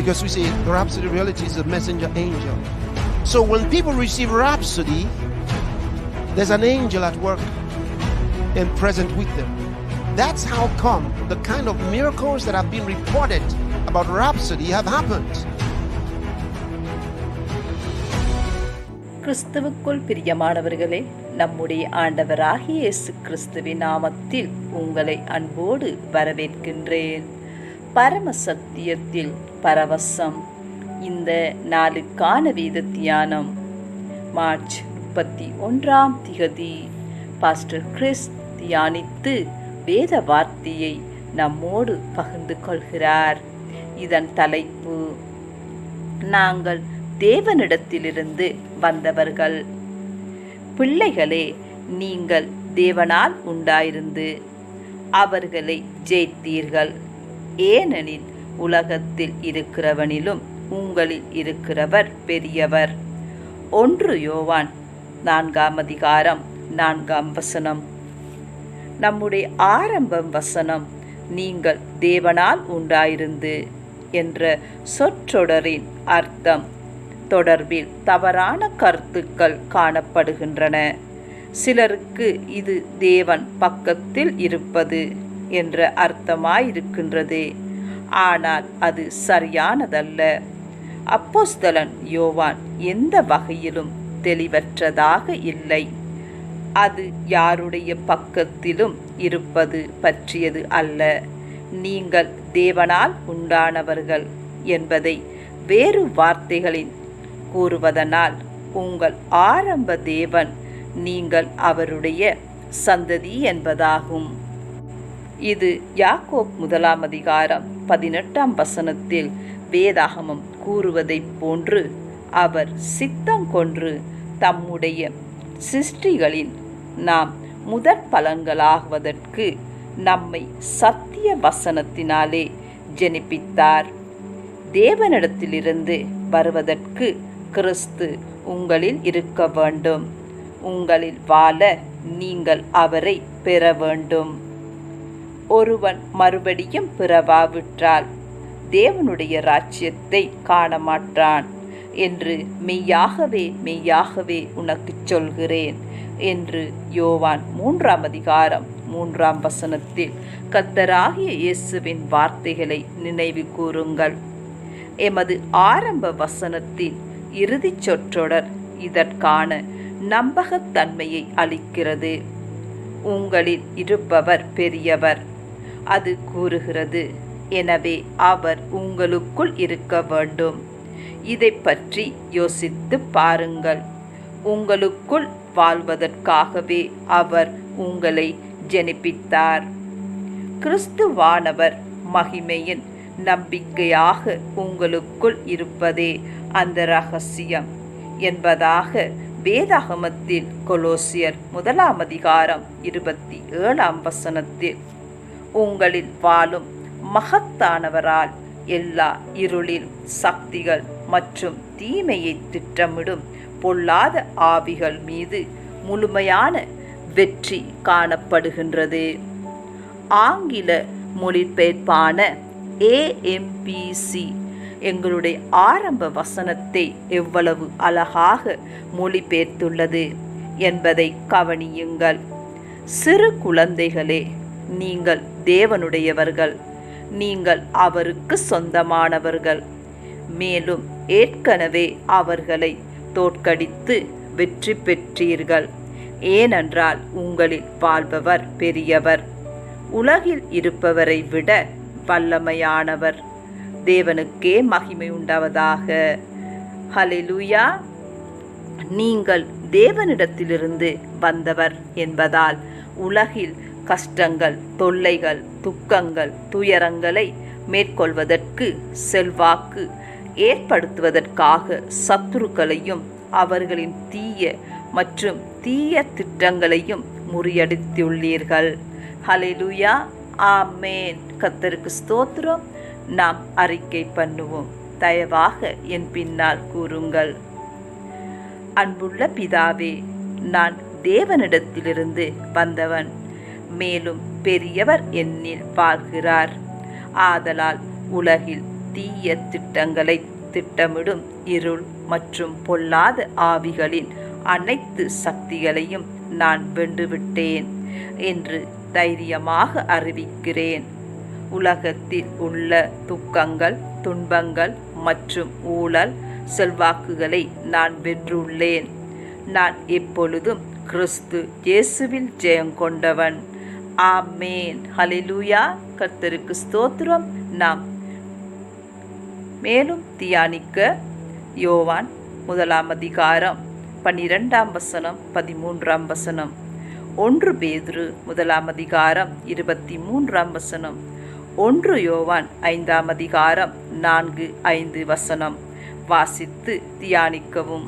Because we say the Rhapsody reality is a messenger angel. So when people receive Rhapsody, there's an angel at work and present with them. That's how come the kind of miracles that have been reported about Rhapsody have happened. கிறிஸ்துவுக்குள் பிரியமானவர்களே, நம்முடைய ஆண்டவராகிய இயேசு கிறிஸ்துவின் நாமத்தில் உங்களை அன்போடு வரவேற்கின்றேன். பரம சத்தியத்தில் பரவசம். இந்த நாளுக்கான வேத தியானம் மார்ச் 31 பாஸ்டர் கிறிஸ் தியானித்து வேத வார்த்தையை நம்மோடு பகிர்ந்து கொள்கிறார். இதன் தலைப்பு, நாங்கள் தேவனிடத்திலிருந்து வந்தவர்கள். பிள்ளைகளே, நீங்கள் தேவனால் உண்டாயிருந்து அவர்களை ஜெயித்தீர்கள். ஏனெனில் உலகத்தில் இருக்கிறவனிலும் உங்களில் இருக்கிறவர் பெரியவர். 1 யோவான் 4:4. நம்முடைய ஆரம்ப வசனம் நீங்கள் தேவனால் உண்டாயிருந்து என்ற சொற்றொடரின் அர்த்தம் தொடர்பில் தவறான கருத்துக்கள் காணப்படுகின்றன. சிலருக்கு இது தேவன் பக்கத்தில் இருப்பது என்ற அர்த்தமாயிருக்கின்றது. ஆனால் அது சரியானதல்ல. அப்போஸ்தலன் யோவான் எந்த வகையிலும் தெளிவற்றதாக இல்லை. அது யாருடைய பக்கத்திலும் இருப்பது பற்றியது அல்ல. நீங்கள் தேவனால் உண்டானவர்கள் என்பதை வேறு வார்த்தைகளில் கூறுவதனால், உங்கள் ஆரம்ப தேவன் நீங்கள் அவருடைய சந்ததி என்பதாகும். இது யாக்கோப் 1:18 வேதாகமம் கூறுவதைப் போன்று, அவர் சித்தம் கொன்று தம்முடைய சிருஷ்டிகளின் நாம் முதற் பலன்களாகுவதற்கு நம்மை சத்திய வசனத்தினாலே ஜெனிப்பித்தார். தேவனிடத்திலிருந்து வருவதற்கு கிறிஸ்து உங்களில் இருக்க வேண்டும். உங்களில் வாழ நீங்கள் அவரை பெற வேண்டும். ஒருவன் மறுபடியும் பிறவாவிட்டால் தேவனுடைய ராஜ்யத்தை காணமாட்டான் என்று மெய்யாகவே மெய்யாகவே உனக்குச் சொல்கிறேன் என்று யோவான் 3:3 கர்த்தராகிய இயேசுவின் வார்த்தைகளை நினைவு கூறுங்கள். எமது ஆரம்ப வசனத்தின் இறுதி சொற்றொடர் இதற்கான நம்பகத்தன்மையை அளிக்கிறது. உங்களில் இருப்பவர் பெரியவர். அது கூறுகிறது, எனவே அவர் உங்களுக்குள் இருக்க வேண்டும். இதை பற்றி யோசித்து பாருங்கள். உங்களுக்குள் வாழ்வதற்காகவே அவர் உங்களை ஜெனிப்பித்தார். கிறிஸ்துவானவர் மகிமையின் நம்பிக்கையாக உங்களுக்குள் இருப்பதே அந்த இரகசியம் என்பதாக வேதாகமத்தில் கொலோசியர் 1:27 உங்களில் வாழும் மகத்தானவரால் எல்லா இருளில் சக்திகள் மற்றும் தீமையை திட்டமிடும் பொல்லாத ஆவிகள் மீது முழுமையான வெற்றி காணப்படுகின்றது. ஆங்கில மொழிபெயர்ப்பான AMPC எங்களுடைய ஆரம்ப வசனத்தை எவ்வளவு அழகாக மொழிபெயர்த்துள்ளது என்பதை கவனியுங்கள். சிறு குழந்தைகளே, நீங்கள் தேவனுடையவர்கள். நீங்கள் அவருக்கு சொந்தமானவர்கள். மேலும் ஏற்கனவே அவர்களை தோற்கடித்து வெற்றி பெற்றீர்கள். ஏனென்றால் உங்களில் வாழ்பவர் பெரியவர். உலகில் இருப்பவரை விட வல்லமையானவர். தேவனுக்கே மகிமை உண்டாவதாக. ஹல்லேலூயா. நீங்கள் தேவனிடத்திலிருந்து வந்தவர் என்பதால் உலகில் கஷ்டங்கள், தொல்லைகள், துக்கங்கள், துயரங்களை மேற்கொள்வதற்கு, செல்வாக்கு ஏற்படுத்துவதற்காக சத்துருக்களையும் அவர்களின் தீய மற்றும் தீய திட்டங்களையும் முறியடித்துள்ளீர்கள். ஹல்லேலூயா. ஆமேன். கர்த்தருக்கு ஸ்தோத்திரம். நாம் அறிக்கை பண்ணுவோம். தயவாக என் பின்னால் கூறுங்கள். அன்புள்ள பிதாவே, நான் தேவனிடத்திலிருந்து வந்தவன். மேலும் பெரியவர் என்னில் வாழ்கிறார். ஆதலால் உலகில் தீய திட்டங்களை திட்டமிடும் இருள் மற்றும் பொல்லாத ஆவிகளின் அனைத்து சக்திகளையும் நான் வென்றுவிட்டேன் என்று தைரியமாக அறிவிக்கிறேன். உலகத்தில் உள்ள துக்கங்கள், துன்பங்கள் மற்றும் ஊழல் செல்வாக்குகளை நான் வென்றுள்ளேன். நான் எப்பொழுதும் கிறிஸ்து இயேசுவில் ஜெயம் கொண்டவன். ஆமேன். ஹல்லேலூயா. கர்த்தருக்கு ஸ்தோத்திரம். நாம் மேலும் தியானிக்க யோவான் 1 12 13 1 பேதுரு 1 23 1 யோவான் 5 4-5 வாசித்து தியானிக்கவும்.